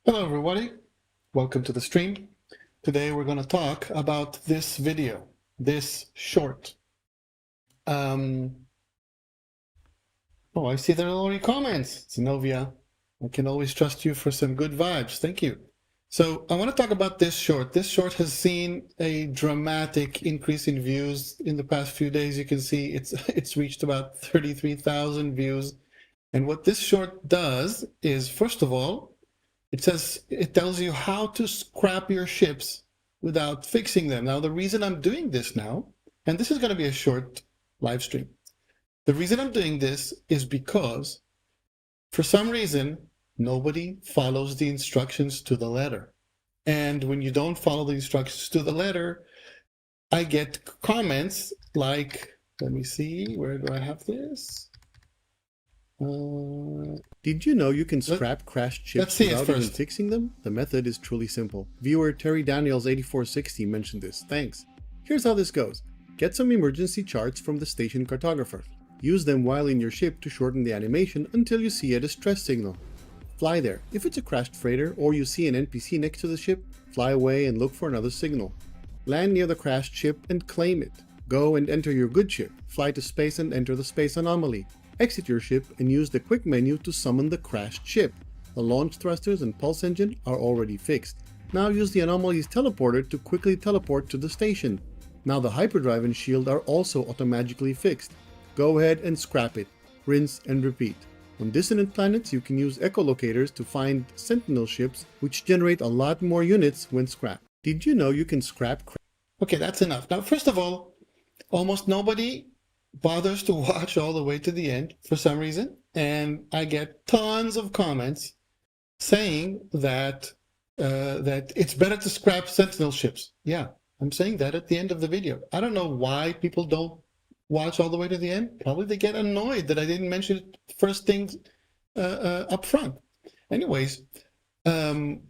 Hello everybody, welcome to the stream. Today we're going to talk about this video, this short. Oh, I see there are already comments. Zenobia, I can always trust you for some good vibes. Thank you. So I want to talk about this short. This short has seen a dramatic increase in views in the past few days. You can see it's reached about 33,000 views. And what this short does is, first of all, it tells you how to scrap your ships without fixing them. Now, the reason I'm doing this now, and this is going to be a short live stream. The reason I'm doing this is because for some reason, nobody follows the instructions to the letter. And when you don't follow the instructions to the letter, I get comments like, let me see, where do I have this? Did you know you can scrap crashed chips without even fixing them? The method is truly simple. Viewer Terry Daniels 8460 mentioned this. Thanks. Here's how this goes. Get some emergency charts from the station cartographer. Use them while in your ship to shorten the animation until you see a distress signal. Fly there. If it's a crashed freighter or you see an NPC next to the ship, fly away and look for another signal. Land near the crashed ship and claim it. Go and enter your good ship. Fly to space and enter the space anomaly. Exit your ship and use the quick menu to summon the crashed ship. The launch thrusters and pulse engine are already fixed. Now use the anomaly's teleporter to quickly teleport to the station. Now the hyperdrive and shield are also automatically fixed. Go ahead and scrap it. Rinse and repeat. On dissonant planets, you can use echolocators to find sentinel ships, which generate a lot more units when scrapped. Did you know you can scrap? Okay, that's enough. Now, first of all, almost nobody bothers to watch all the way to the end for some reason, and I get tons of comments saying that that it's better to scrap sentinel ships. Yeah, I'm saying that at the end of the video. I don't know why people don't watch all the way to the end. Probably they get annoyed that I didn't mention it first things up front. Anyways, the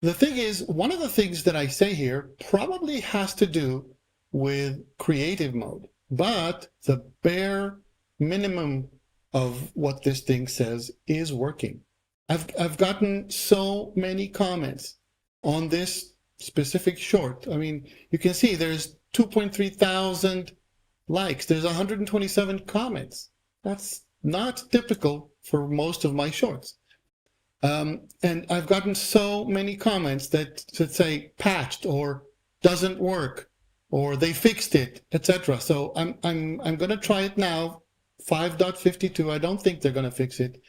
thing is, one of the things that I say here probably has to do with creative mode. But the bare minimum of what this thing says is working. I've gotten so many comments on this specific short. I mean, you can see there's 2.3 thousand likes. There's 127 comments. That's not typical for most of my shorts. And I've gotten so many comments that say patched or doesn't work, or they fixed it, etc. So I'm going to try it now, 5.52. I don't think they're going to fix it.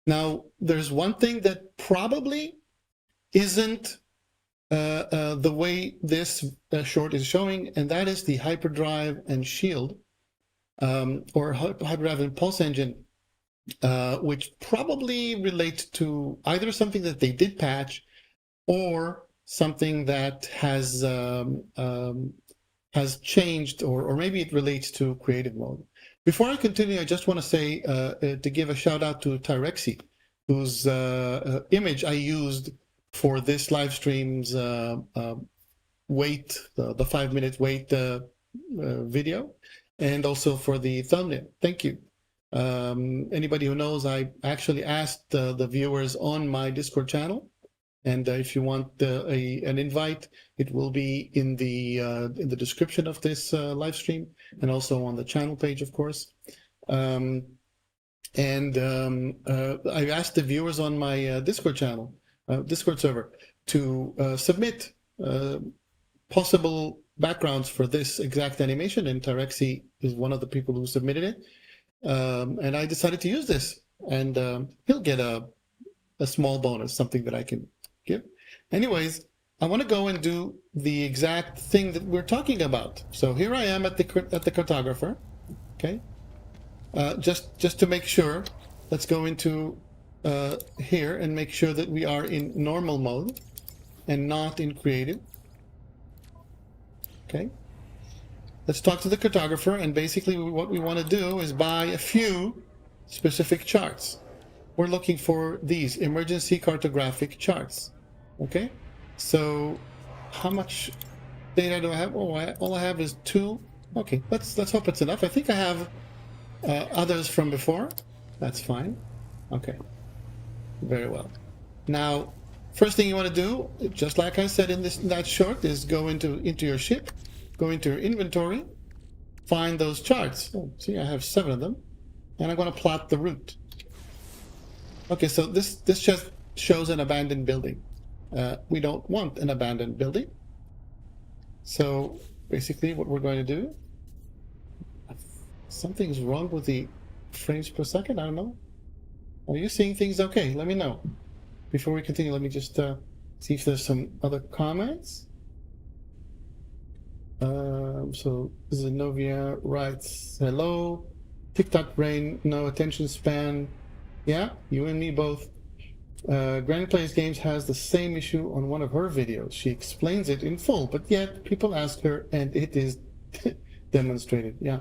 Now, there's one thing that probably isn't the way this short is showing, and that is the hyperdrive and shield, or hyperdrive and pulse engine, which probably relates to either something that they did patch or something that has changed, or maybe it relates to creative mode. Before I continue, I just want to say, to give a shout out to Tyrexi, whose image I used for this live stream's wait, the 5-minute wait video, and also for the thumbnail. Thank you. Anybody who knows, I actually asked the viewers on my Discord channel, and if you want an invite, it will be in the description of this live stream, and also on the channel page, of course. I asked the viewers on my Discord channel, Discord server, to submit possible backgrounds for this exact animation, and Tyrexi is one of the people who submitted it. And I decided to use this, and he'll get a small bonus, something that I can give. Anyways, I want to go and do the exact thing that we're talking about. So here I am at the cartographer. Okay, just to make sure, let's go into here and make sure that we are in normal mode and not in creative. Okay, let's talk to the cartographer, and basically what we want to do is buy a few specific charts. We're looking for these emergency cartographic charts. Okay, so how much data do I have? Oh, all I have is 2. Okay, let's hope it's enough. I think I have others from before. That's fine. Okay. Very well. Now, first thing you want to do, just like I said in that short, is go into your ship, go into your inventory, find those charts. Oh, see, I have 7 of them, and I'm going to plot the route. Okay, so this just shows an abandoned building. We don't want an abandoned building. So basically what we're going to do, something's wrong with the frames per second, I don't know. Are you seeing things okay? Let me know. Before we continue, let me just see if there's some other comments. So Zenobia writes, hello, TikTok brain, no attention span. Yeah, you and me both. Granny Plays Games has the same issue on one of her videos. She explains it in full, but yet people ask her and it is demonstrated. Yeah,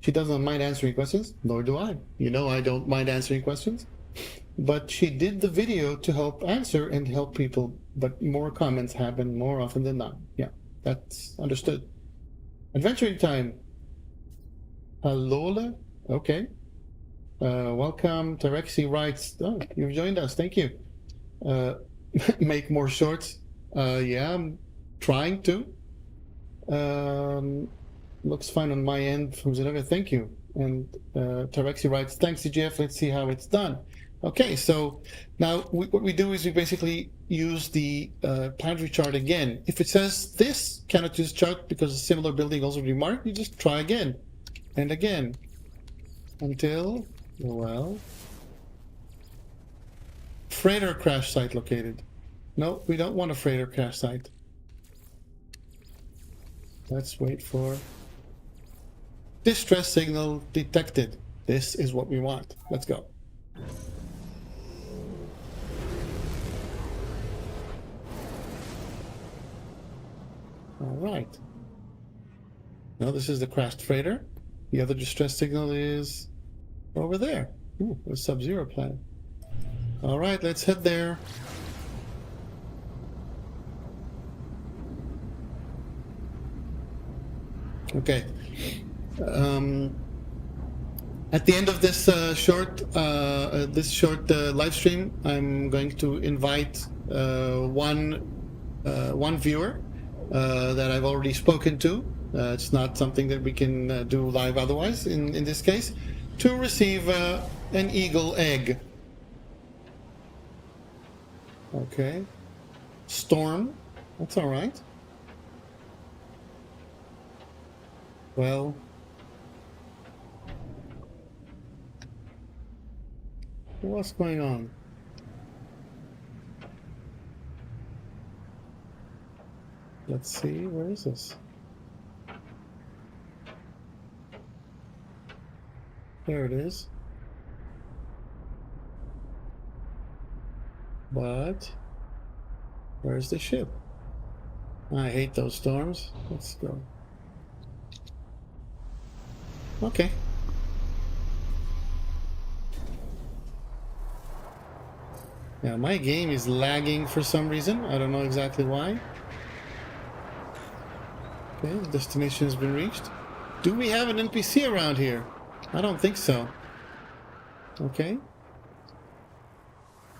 she doesn't mind answering questions, nor do I. You know I don't mind answering questions. But she did the video to help answer and help people, but more comments happen more often than not. Yeah, that's understood. Adventuring time. Alola? Okay. Welcome. Tarexi writes, oh, you've joined us. Thank you. Make more shorts. Yeah, I'm trying to. Looks fine on my end from Zenobia. Thank you. And Tarexi writes, thanks, CGF. Let's see how it's done. Okay, so now what we do is we basically use the planetary chart again. If it says this cannot use chart because a similar building also be marked, you just try again and again until, well, freighter crash site located. No, we don't want a freighter crash site. Let's wait for distress signal detected. This is what we want. Let's go. All right. Now this is the crashed freighter. The other distress signal is over there. Ooh, a Sub-Zero planet. All right, let's head there. Okay. At the end of this short live stream, I'm going to invite one viewer that I've already spoken to. It's not something that we can do live otherwise in this case, to receive an eagle egg. Okay. Storm. That's all right. Well, what's going on? Let's see, where is this? There it is. But where's the ship? I hate those storms. Let's go. Okay. Now my game is lagging for some reason. I don't know exactly why. Okay, the destination has been reached. Do we have an NPC around here? I don't think so. Okay.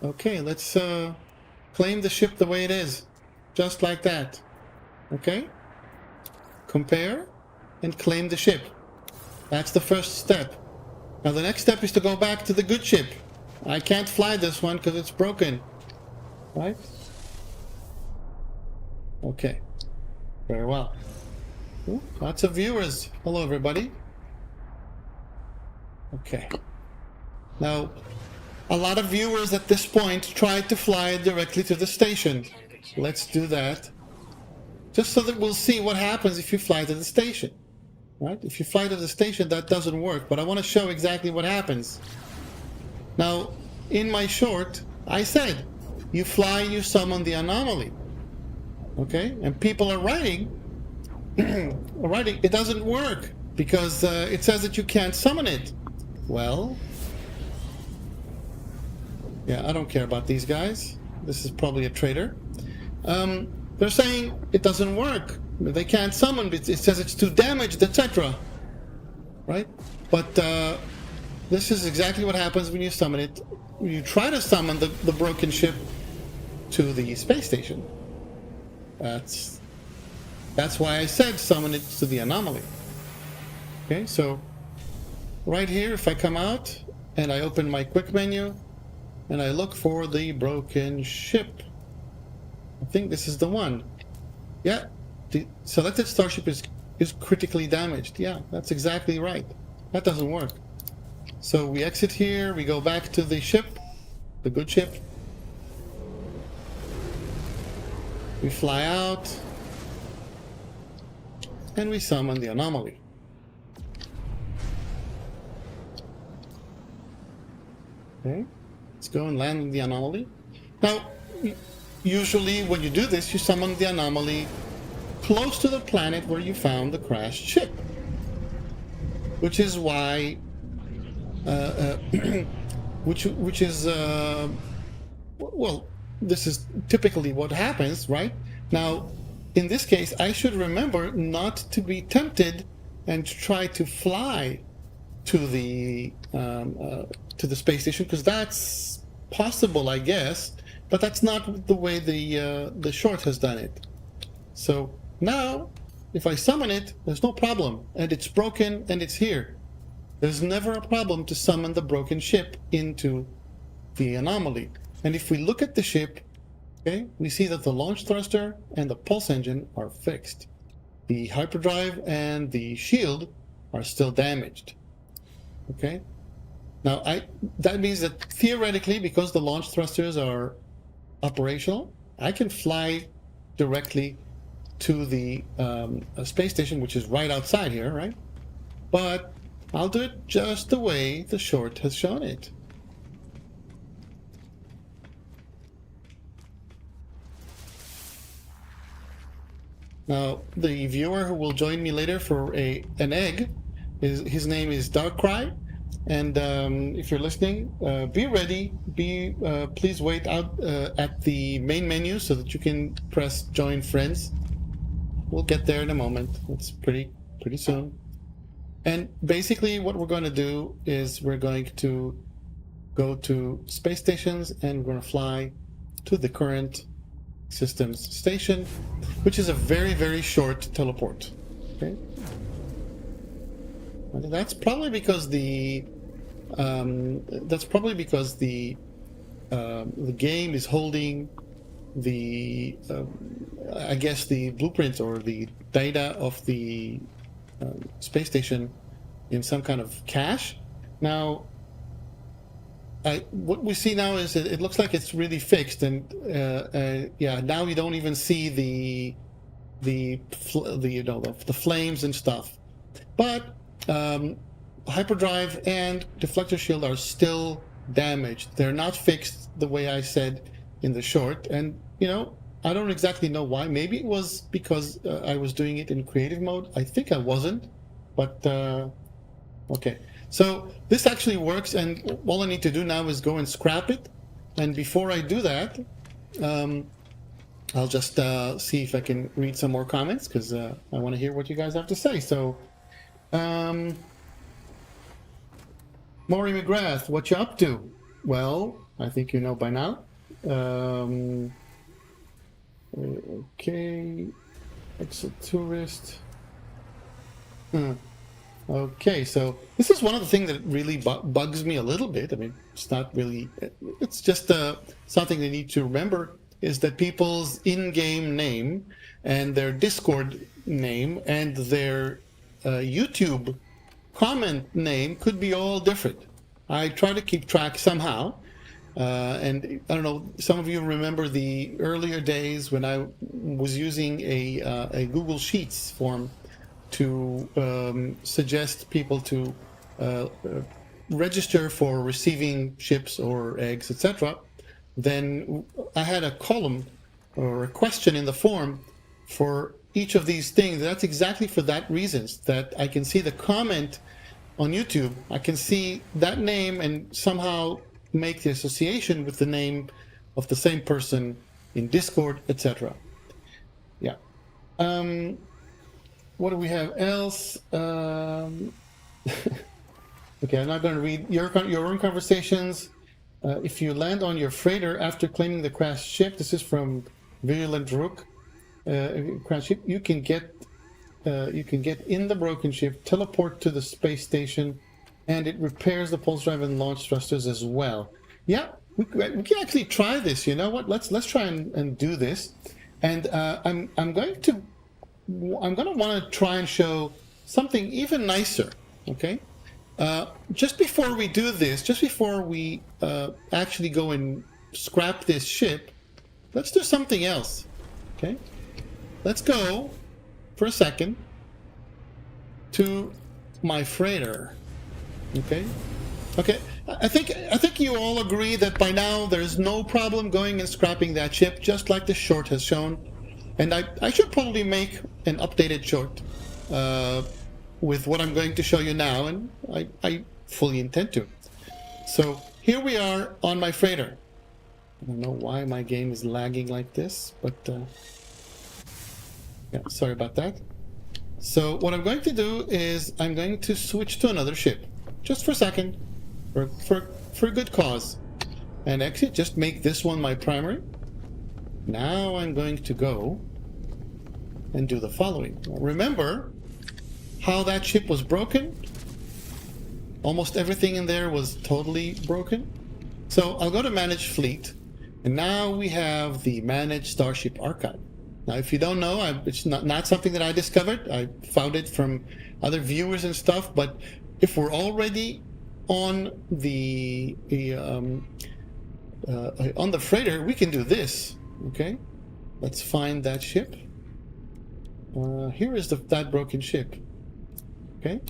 Okay, let's claim the ship the way it is. Just like that. Okay? Compare and claim the ship. That's the first step. Now the next step is to go back to the good ship. I can't fly this one because it's broken. Right? Okay. Very well. Ooh, lots of viewers. Hello, everybody. Okay. Now, a lot of viewers at this point tried to fly directly to the station. Let's do that. Just so that we'll see what happens if you fly to the station. Right? If you fly to the station, that doesn't work, but I want to show exactly what happens. Now, in my short, I said, you fly, you summon the anomaly. Okay? And people are writing, it doesn't work, because it says that you can't summon it. Well, yeah, I don't care about these guys. This is probably a traitor. They're saying it doesn't work. They can't summon it. It says it's too damaged, etc. Right? But this is exactly what happens when you summon it. You try to summon the broken ship to the space station. That's why I said summon it to the anomaly. Okay, so right here, if I come out and I open my quick menu and I look for the broken ship, I think this is the one. Yeah, the selected starship is critically damaged. Yeah, that's exactly right. That doesn't work. So we exit here, we go back to the ship, the good ship. We fly out, and we summon the anomaly. Okay, let's go and land on the anomaly. Now, usually when you do this, you summon the anomaly close to the planet where you found the crashed ship. Which is why, which is, well, this is typically what happens, right? Now, in this case, I should remember not to be tempted and try to fly to the space station, because that's possible, I guess, but that's not the way the short has done it. So now, if I summon it, there's no problem, and it's broken and it's here. There's never a problem to summon the broken ship into the anomaly. And if we look at the ship, okay, we see that the launch thruster and the pulse engine are fixed. The hyperdrive and the shield are still damaged. Okay. Now, that means that theoretically, because the launch thrusters are operational, I can fly directly to the space station, which is right outside here, right? But I'll do it just the way the short has shown it. Now, the viewer who will join me later for an egg, his name is Darkcry, and if you're listening, be ready. Please wait out at the main menu so that you can press Join Friends. We'll get there in a moment. It's pretty soon. And basically, what we're going to do is we're going to go to space stations, and we're going to fly to the current systems station, which is a very, very short teleport. Okay, and that's probably because the game is holding the I guess the blueprint or the data of the space station in some kind of cache. Now, what we see now is it looks like it's really fixed, and yeah, now you don't even see the flames and stuff. But hyperdrive and deflector shield are still damaged. They're not fixed the way I said in the short, and I don't exactly know why. Maybe it was because I was doing it in creative mode. I think I wasn't, but okay. So this actually works, and all I need to do now is go and scrap it. And before I do that, I'll just see if I can read some more comments, because I want to hear what you guys have to say. So, Maury McGrath, what you up to? Well, I think you know by now. Okay, exit tourist. Okay, so this is one of the things that really bugs me a little bit. I mean, it's not really, it's just something they need to remember, is that people's in-game name and their Discord name and their YouTube comment name could be all different. I try to keep track somehow. And I don't know, some of you remember the earlier days when I was using a Google Sheets form to suggest people to register for receiving ships or eggs, etc. Then I had a column or a question in the form for each of these things. That's exactly for that reasons, that I can see the comment on YouTube, I can see that name and somehow make the association with the name of the same person in Discord, etc. Yeah. What do we have else? Okay, I'm not going to read your own conversations. If you land on your freighter after claiming the crashed ship, this is from Virulent Rook. Crashed ship, you can get in the broken ship, teleport to the space station, and it repairs the pulse drive and launch thrusters as well. Yeah, we can actually try this. You know what? Let's try and do this. And I'm going to want to try and show something even nicer. Okay. Just before we do this, just before we actually go and scrap this ship, let's do something else. Okay. Let's go for a second to my freighter. Okay. I think you all agree that by now there's no problem going and scrapping that ship, just like the short has shown. And I should probably make an updated short with what I'm going to show you now, and I fully intend to. So here we are on my freighter. I don't know why my game is lagging like this, but yeah, sorry about that. So what I'm going to do is I'm going to switch to another ship, just for a second, for a good cause, and actually just make this one my primary. Now I'm going to go and do the following. Remember how that ship was broken? Almost everything in there was totally broken. So I'll go to Manage Fleet, and now we have the Manage Starship Archive. Now, if you don't know, it's not something that I discovered. I found it from other viewers and stuff. But if we're already on the freighter, we can do this. Okay, let's find that ship. Here is that broken ship. Okay,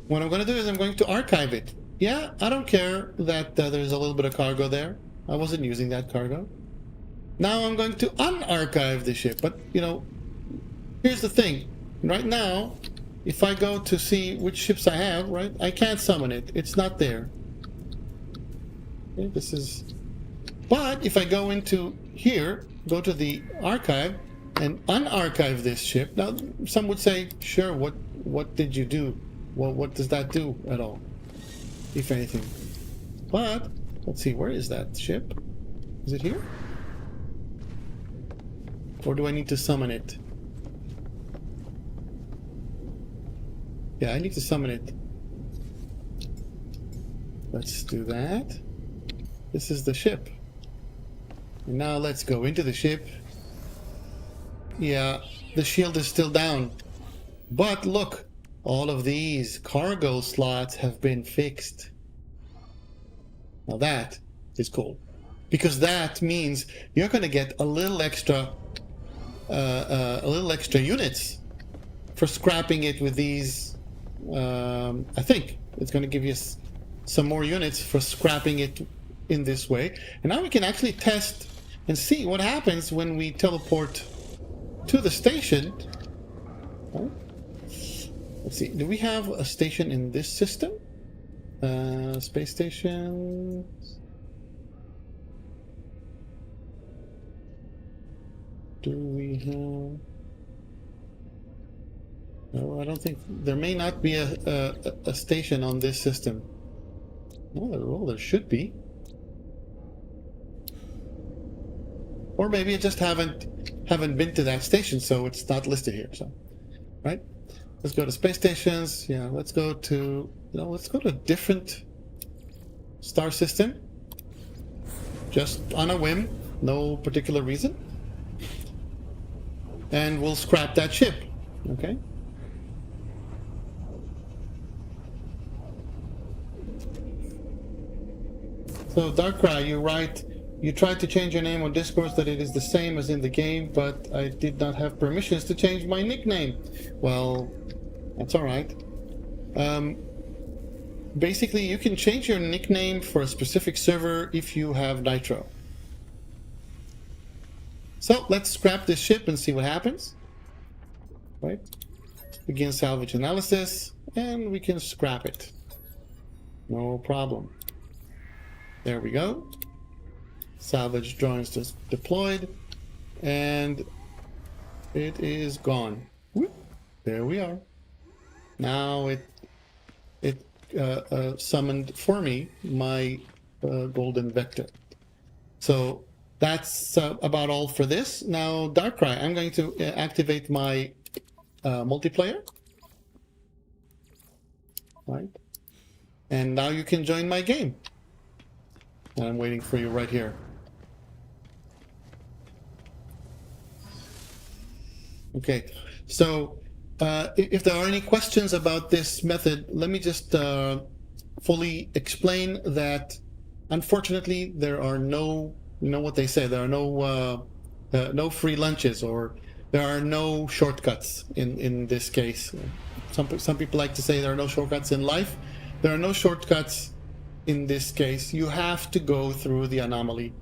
what I'm going to do is I'm going to archive it. Yeah, I don't care that there's a little bit of cargo there. I wasn't using that cargo. Now I'm going to unarchive the ship, but you know, here's the thing. Right now, if I go to see which ships I have, right, I can't summon it. It's not there. Okay, but if I go into here, go to the archive and unarchive this ship. Now, some would say, sure, what did you do? Well, what does that do at all, if anything? But let's see, where is that ship? Is it here? Or do I need to summon it? Yeah, I need to summon it. Let's do that. This is the ship. And now let's go into the ship. Yeah, the shield is still down. But look, all of these cargo slots have been fixed. Now that is cool. Because that means you're going to get a little extra units for scrapping it with these. I think it's going to give you some more units for scrapping it in this way. And now we can actually test and see what happens when we teleport to the station. Oh. Let's see, do we have a station in this system? Space station. Do we have... No, I don't think... There may not be a station on this system. Well, there should be. Or maybe I just haven't been to that station, so it's not listed here. So, right? Let's go to space stations. Yeah, let's go to a different star system. Just on a whim, no particular reason. And we'll scrap that ship. Okay? So, Darkrai, you write, you tried to change your name on Discord so that it is the same as in the game, but I did not have permissions to change my nickname. Well, that's alright. Basically, you can change your nickname for a specific server if you have Nitro. So, let's scrap this ship and see what happens. Right? Begin salvage analysis, and we can scrap it. No problem. There we go. Salvage drawings just deployed, and it is gone. Whoop. There we are. Now it summoned for me my golden vector. So that's about all for this. Now, Darkrai, I'm going to activate my multiplayer. Right. And now you can join my game. And I'm waiting for you right here. Okay, so if there are any questions about this method, let me just fully explain that unfortunately there are no, you know what they say, there are no free lunches, or there are no shortcuts in this case. Some people like to say there are no shortcuts in life. There are no shortcuts in this case. You have to go through the anomaly.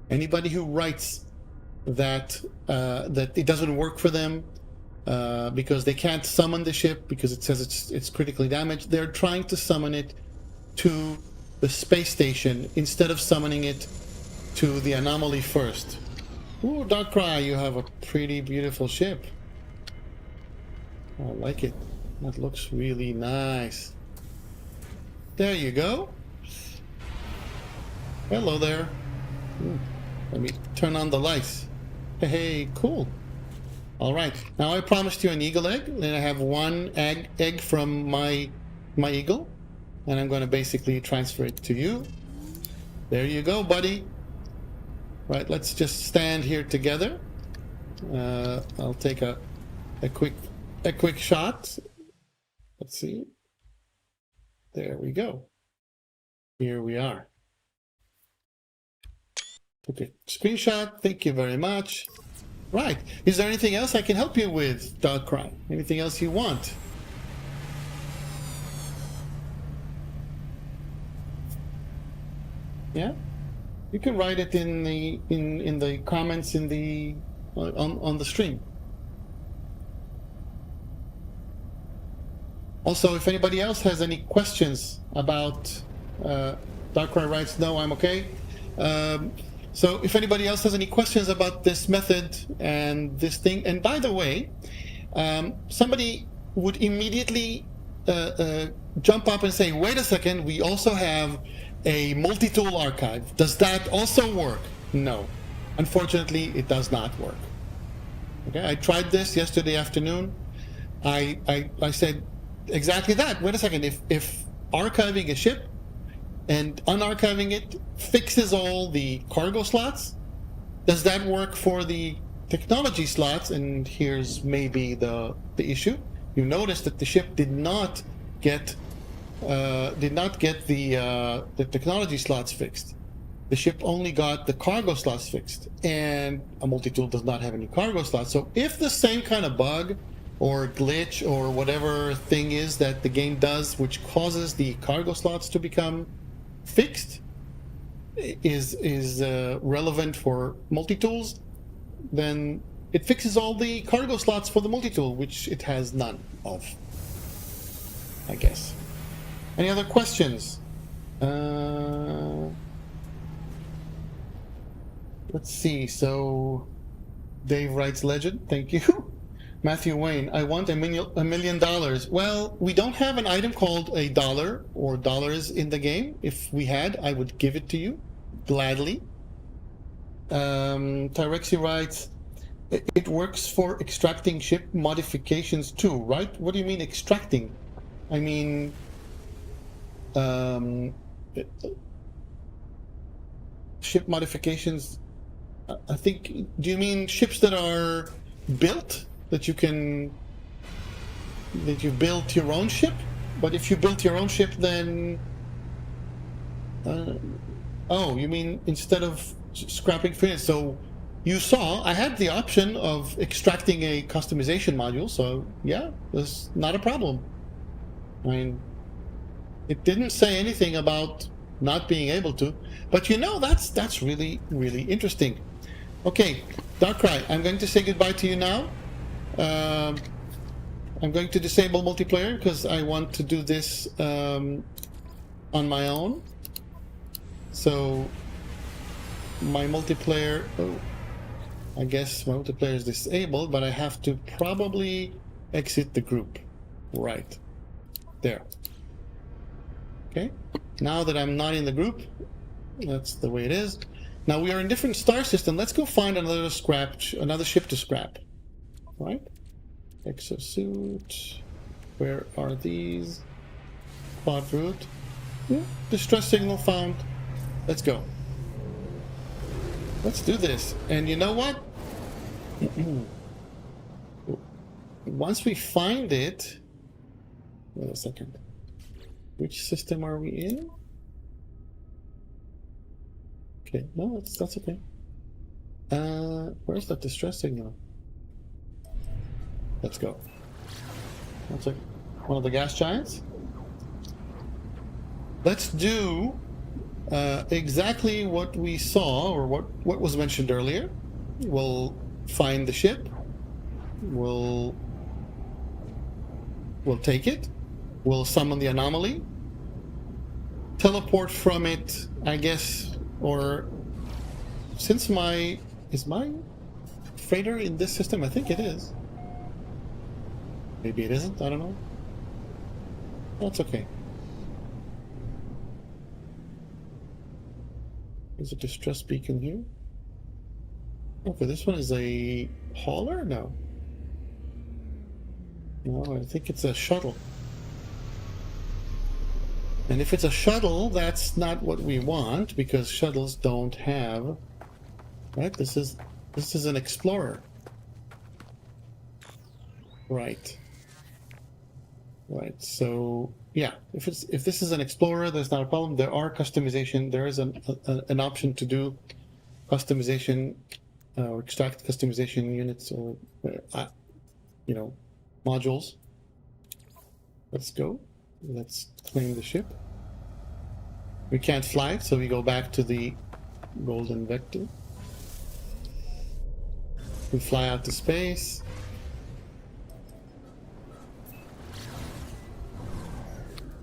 Anybody who writes that that it doesn't work for them because they can't summon the ship because it says it's critically damaged, they're trying to summon it to the space station instead of summoning it to the anomaly first. Ooh, Darkrai, you have a pretty beautiful ship. I like it. That looks really nice. There you go. Hello there. Ooh, let me turn on the lights. Hey, cool. All right. Now I promised you an eagle egg, and I have one egg from my eagle, and I'm going to basically transfer it to you. There you go, buddy. Right. Let's just stand here together. I'll take a quick shot. Let's see. There we go. Here we are. Okay, screenshot. Thank you very much. Right. Is there anything else I can help you with, Darkrai? Anything else you want? Yeah. You can write it in the comments in the on the stream. Also, if anybody else has any questions about Darkrai writes, no, I'm okay. So if anybody else has any questions about this method and this thing, and by the way, somebody would immediately jump up and say, wait a second, we also have a multi-tool archive. Does that also work? No. Unfortunately, it does not work. Okay, I tried this yesterday afternoon. I said exactly that. Wait a second, if archiving a ship and unarchiving it fixes all the cargo slots, does that work for the technology slots? And here's maybe the issue. You notice that the ship did not get the technology slots fixed. The ship only got the cargo slots fixed, and a multi-tool does not have any cargo slots. So if the same kind of bug or glitch or whatever thing is that the game does which causes the cargo slots to become fixed is relevant for multi-tools, then it fixes all the cargo slots for the multi-tool, which it has none of, I guess. Any other questions? Let's see. So Dave writes legend. Thank you. Matthew Wayne, I want $1 million. Well, we don't have an item called a dollar or dollars in the game. If we had, I would give it to you gladly. Tyrexi writes, it works for extracting ship modifications too, right? What do you mean extracting? I mean, ship modifications, I think, do you mean ships that are built? That you built your own ship? But if you built your own ship, then oh, you mean instead of scrapping finished? So you saw I had the option of extracting a customization module, so yeah, that's not a problem. I mean, it didn't say anything about not being able to, but you know, that's really, really interesting. Okay, Darkrai, I'm going to say goodbye to you now. I'm going to disable multiplayer because I want to do this on my own. So my multiplayer, I guess my multiplayer is disabled, but I have to probably exit the group. Right there. Okay, now that I'm not in the group, that's the way it is. Now we are in different star system. Let's go find another ship to scrap. Right? Exosuit. Where are these? Quad route. Yeah, distress signal found. Let's go. Let's do this. And you know what? Once we find it... Wait a second. Which system are we in? Okay, no, that's okay. Where's that distress signal? Let's go. That's like one of the gas giants. Let's do exactly what we saw, or what was mentioned earlier. We'll find the ship. We'll take it. We'll summon the anomaly. Teleport from it, I guess, or since is my freighter in this system? I think it is. Maybe it isn't, I don't know. That's okay. There's a distress beacon here. Okay, this one is a hauler? No. No, I think it's a shuttle. And if it's a shuttle, that's not what we want, because shuttles don't have... Right? This is an explorer. Right. Right, so... Yeah, if this is an explorer, there's not a problem. There are customization. There is an option to do customization, or extract customization units, or, you know, modules. Let's go. Let's claim the ship. We can't fly it, so we go back to the golden vector. We fly out to space.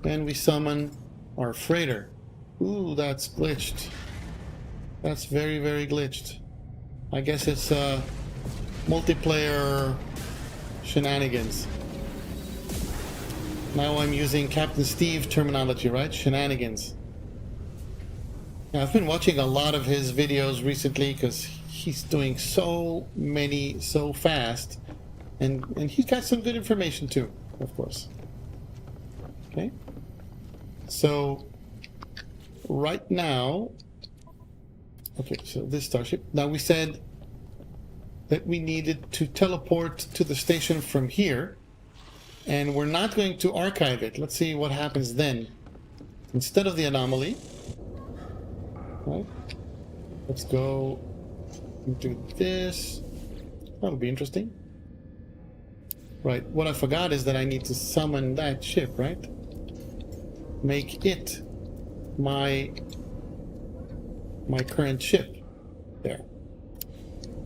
And we summon our freighter. Ooh, that's glitched. That's very, very glitched. I guess it's multiplayer shenanigans. Now I'm using Captain Steve terminology, right? Shenanigans. Now, I've been watching a lot of his videos recently because he's doing so many so fast, and he's got some good information too, of course. Okay. So right now, okay, so this starship. Now we said that we needed to teleport to the station from here. And we're not going to archive it. Let's see what happens then. Instead of the anomaly, right? Let's go do this. That'll be interesting. Right, what I forgot is that I need to summon that ship, right? Make it my current ship. There.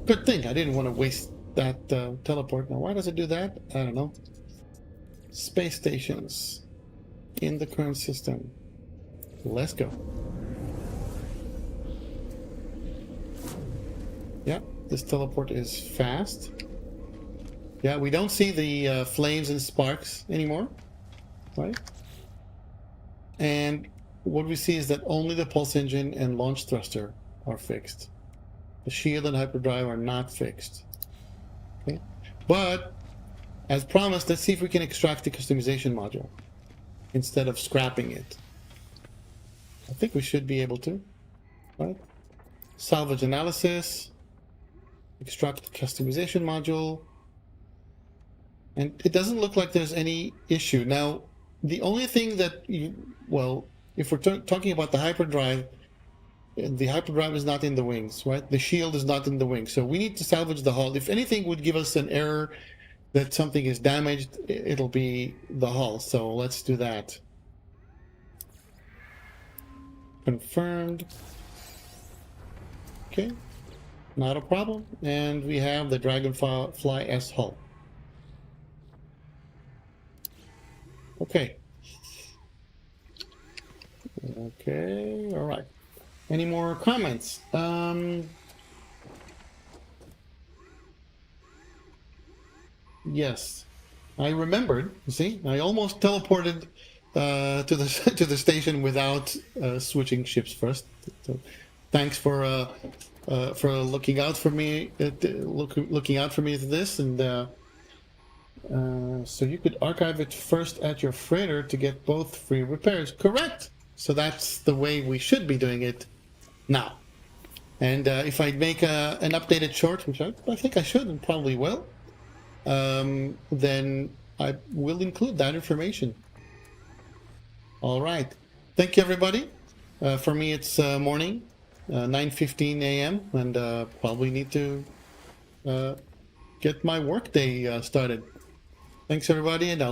Good thing, I didn't want to waste that teleport. Now, why does it do that? I don't know. Space stations in the current system. Let's go. Yeah, this teleport is fast. Yeah, we don't see the flames and sparks anymore, right? And what we see is that only the pulse engine and launch thruster are fixed. The shield and hyperdrive are not fixed. Okay, but as promised, let's see if we can extract the customization module instead of scrapping it. I think we should be able to, right? Salvage analysis, extract the customization module, and it doesn't look like there's any issue. Now, the only thing that well, if we're talking about the hyperdrive is not in the wings, right? The shield is not in the wings, so we need to salvage the hull. If anything would give us an error that something is damaged, it'll be the hull. So let's do that. Confirmed. Okay, not a problem. And we have the Dragonfly S hull. Okay. Okay, all right. Any more comments? Yes, I remembered. You see, I almost teleported to the to the station without switching ships first. So, thanks for looking out for me. Looking out for me at this, and so you could archive it first at your freighter to get both free repairs. Correct. So that's the way we should be doing it now. And if I make an updated short, which I think I should and probably will, then I will include that information. All right. Thank you, everybody. For me, it's morning, 9:15 a.m., and probably need to get my workday started. Thanks, everybody, and I'll